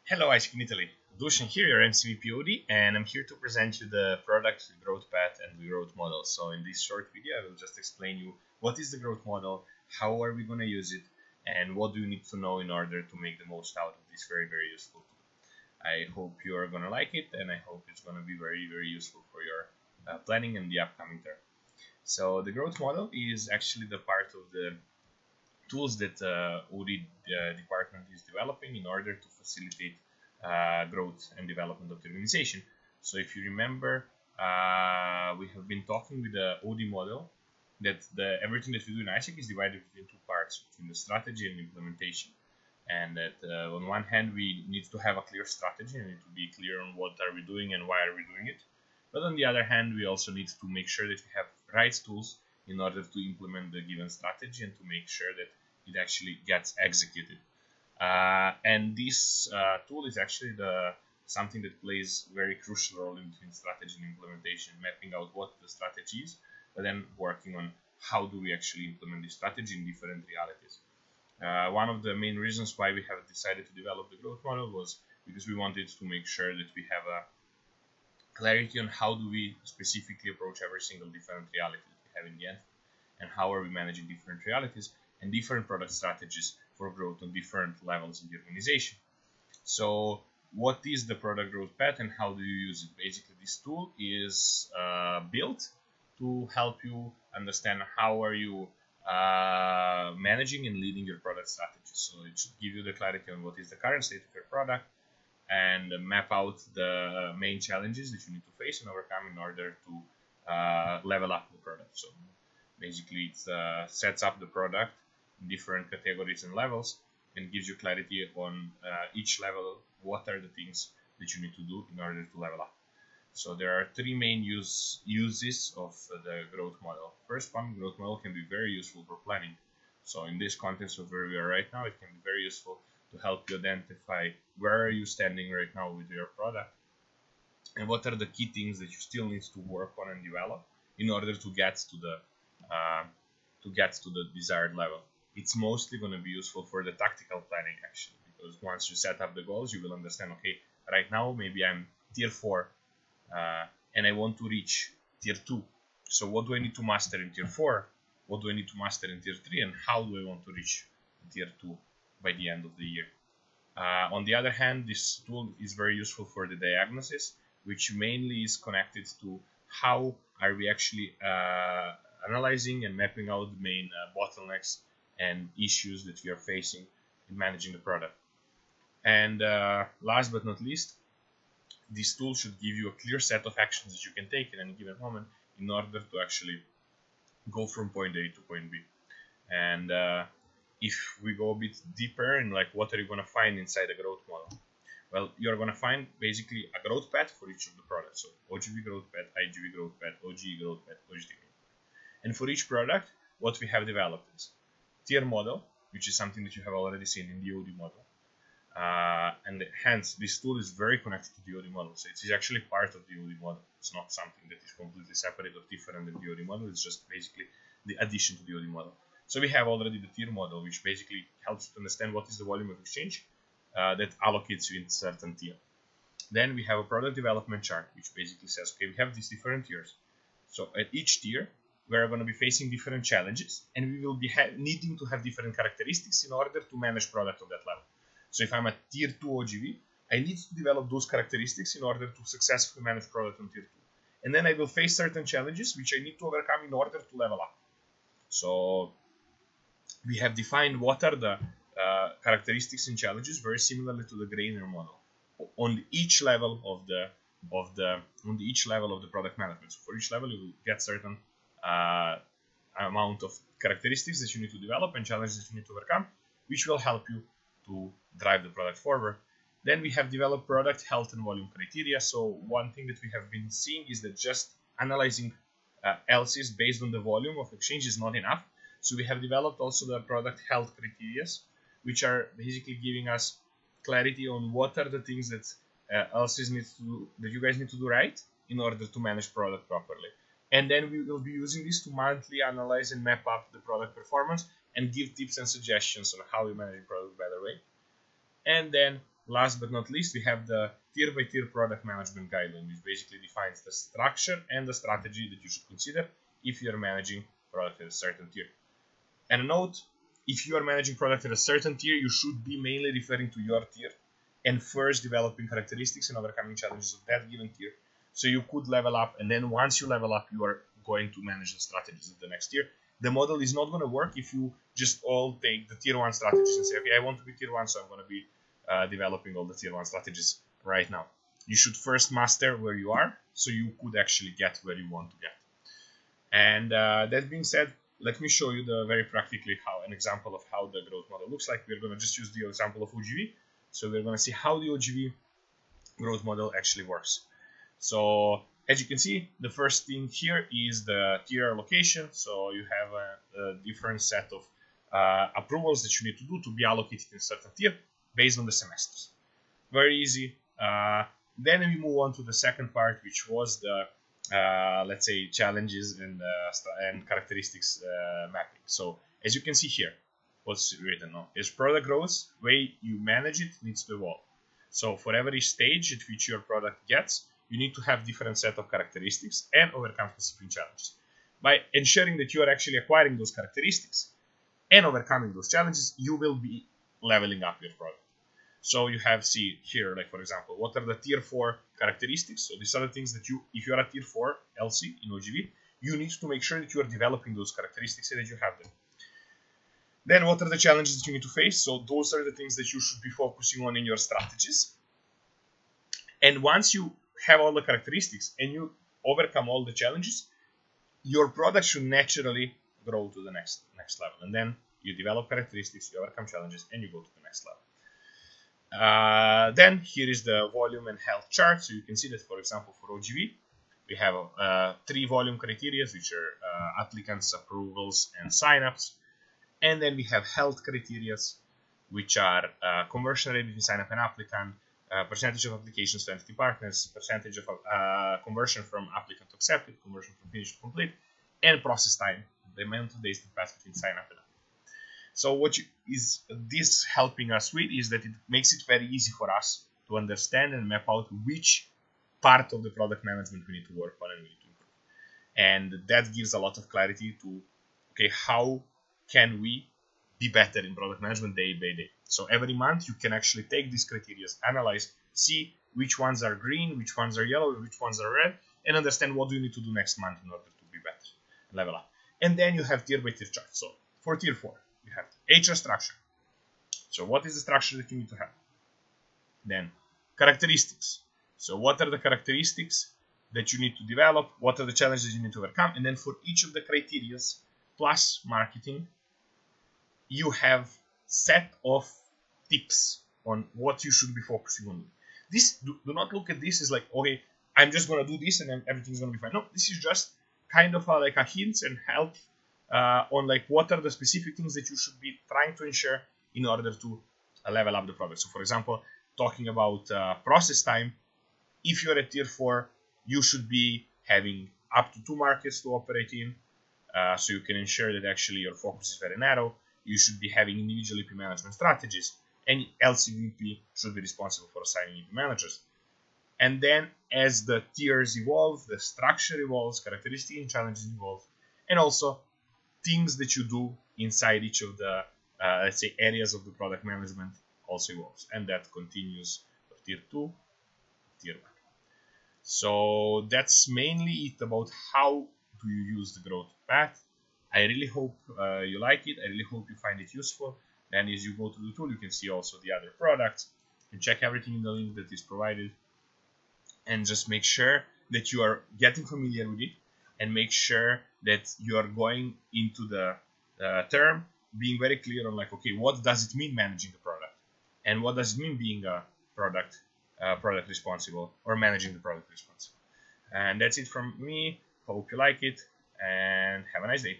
Hello, Ice in Italy. Dushan here, your MCVPOD, and I'm here to present you the product, the growth path, and the growth model. So in this short video, I will just explain you what is the growth model, how are we going to use it, and what do you need to know in order to make the most out of this very useful tool. I hope you are going to like it, and I hope it's going to be very useful for your planning in the upcoming term. So the growth model is actually the part of the tools that OD department is developing in order to facilitate growth and development of the organization. So if you remember, we have been talking with the OD model that everything that we do in ISEC is divided into two parts, between the strategy and implementation. And that on one hand, we need to have a clear strategy and need to be clear on what are we doing and why are we doing it. But on the other hand, we also need to make sure that we have right tools in order to implement the given strategy and to make sure that it actually gets executed. And this tool is actually something that plays a very crucial role in between strategy and implementation, mapping out what the strategy is, but then working on how do we actually implement this strategy in different realities. One of the main reasons why we have decided to develop the growth model was because we wanted to make sure that we have a clarity on how do we specifically approach every single different reality that we have in the end, and how are we managing different realities and different product strategies for growth on different levels in the organization. So what is the product growth path and how do you use it? Basically, this tool is built to help you understand how are you managing and leading your product strategy. So it should give you the clarity on what is the current state of your product and map out the main challenges that you need to face and overcome in order to level up the product. So basically, it sets up the product in different categories and levels and gives you clarity on each level, what are the things that you need to do in order to level up. So there are three main uses of the growth model. First one, growth model can be very useful for planning. So in this context of where we are right now, it can be very useful to help you identify where are you standing right now with your product and what are the key things that you still need to work on and develop in order to get to the desired level. It's mostly going to be useful for the tactical planning actually, because once you set up the goals, you will understand, okay, right now maybe I'm tier 4 and I want to reach tier 2. So what do I need to master in tier 4? What do I need to master in tier 3? And how do I want to reach tier 2 by the end of the year? On the other hand, this tool is very useful for the diagnosis, which mainly is connected to how are we actually analyzing and mapping out the main bottlenecks and issues that we are facing in managing the product. And last but not least, this tool should give you a clear set of actions that you can take at any given moment in order to actually go from point A to point B. And if we go a bit deeper in like what are you going to find inside a growth model? Well, you're going to find basically a growth path for each of the products. So OGV growth path, IGV growth path, OGE growth path, OGT growth path. And for each product, what we have developed is tier model, which is something that you have already seen in the OD model. And hence, this tool is very connected to the OD model. So it is actually part of the OD model. It's not something that is completely separate or different than the OD model. It's just basically the addition to the OD model. So we have already the tier model, which basically helps you to understand what is the volume of exchange that allocates you in certain tier. Then we have a product development chart, which basically says, okay, we have these different tiers. So at each tier, we're going to be facing different challenges, and we will be needing to have different characteristics in order to manage product on that level. So if I'm at tier 2 OGV, I need to develop those characteristics in order to successfully manage product on tier 2. And then I will face certain challenges which I need to overcome in order to level up. So we have defined what are the characteristics and challenges, very similarly to the Grainer model, on each level of the product management. So for each level, you will get certain amount of characteristics that you need to develop and challenges that you need to overcome, which will help you to drive the product forward. Then we have developed product health and volume criteria. So one thing that we have been seeing is that just analyzing LCs based on the volume of exchange is not enough. So we have developed also the product health criteria, which are basically giving us clarity on what are the things that LCs need to do, that you guys need to do right in order to manage product properly. And then we will be using this to monthly analyze and map up the product performance and give tips and suggestions on how we manage the product better way. And then last but not least, we have the tier by tier product management guideline, which basically defines the structure and the strategy that you should consider if you are managing product at a certain tier. And a note, if you are managing product at a certain tier, you should be mainly referring to your tier and first developing characteristics and overcoming challenges of that given tier. So you could level up, and then once you level up, you are going to manage the strategies of the next tier. The model is not going to work if you just all take the tier 1 strategies and say, okay, I want to be tier 1, so I'm going to be developing all the tier 1 strategies right now. You should first master where you are, so you could actually get where you want to get. And that being said, let me show you very practically an example of how the growth model looks like. We're going to just use the example of OGV. So we're going to see how the OGV growth model actually works. So as you can see, the first thing here is the tier allocation. So you have a different set of approvals that you need to do to be allocated in a certain tier based on the semesters. Very easy. Then we move on to the second part, which was the let's say challenges and characteristics mapping. So as you can see here, what's written now is product growth, way you manage it needs to evolve. So for every stage at which your product gets, you need to have different set of characteristics and overcome specific challenges. By ensuring that you are actually acquiring those characteristics and overcoming those challenges, you will be leveling up your product. So you have, see here, like for example, what are the tier 4 characteristics? So these are the things that if you are a tier 4 LC in OGV, you need to make sure that you are developing those characteristics and that you have them. Then what are the challenges that you need to face? So those are the things that you should be focusing on in your strategies. And once you have all the characteristics and you overcome all the challenges, your product should naturally grow to the next level. And then you develop characteristics, you overcome challenges, and you go to the next level. Then here is the volume and health chart. So you can see that, for example, for OGV, we have 3 volume criteria, which are applicants, approvals, and signups. And then we have health criteria, which are conversion rate between sign up and applicant, percentage of applications to entity partners, percentage of conversion from applicant to accepted, conversion from finished to complete, and process time, the amount of days that pass between sign up and applicant. So what is this helping us with is that it makes it very easy for us to understand and map out which part of the product management we need to work on and we need to improve. And that gives a lot of clarity to, okay, how can we be better in product management day by day. So every month you can actually take these criteria, analyze, see which ones are green, which ones are yellow, which ones are red, and understand what do you need to do next month in order to be better and level up. And then you have tier by tier chart. So for tier 4, you have HR structure. So what is the structure that you need to have? Then characteristics. So what are the characteristics that you need to develop? What are the challenges you need to overcome? And then for each of the criteria plus marketing, you have set of tips on what you should be focusing on. This do not look at this as like, okay, I'm just going to do this and then everything's going to be fine. No, this is just kind of like a hints and help on like what are the specific things that you should be trying to ensure in order to level up the product. So for example, talking about process time, if you're at tier 4, you should be having up to 2 markets to operate in, so you can ensure that actually your focus is very narrow. You should be having individual EP management strategies, and LCVP should be responsible for assigning EP managers. And then as the tiers evolve, the structure evolves, characteristics and challenges evolve, and also things that you do inside each of the, let's say, areas of the product management also evolves. And that continues for tier 2, tier 1. So that's mainly it about how do you use the growth path. I really hope you like it. I really hope you find it useful. And as you go to the tool, you can see also the other products. You can check everything in the link that is provided. And just make sure that you are getting familiar with it. And make sure that you are going into the term, being very clear on like, okay, what does it mean managing the product? And what does it mean being a product responsible or managing the product responsible? And that's it from me. Hope you like it and have a nice day.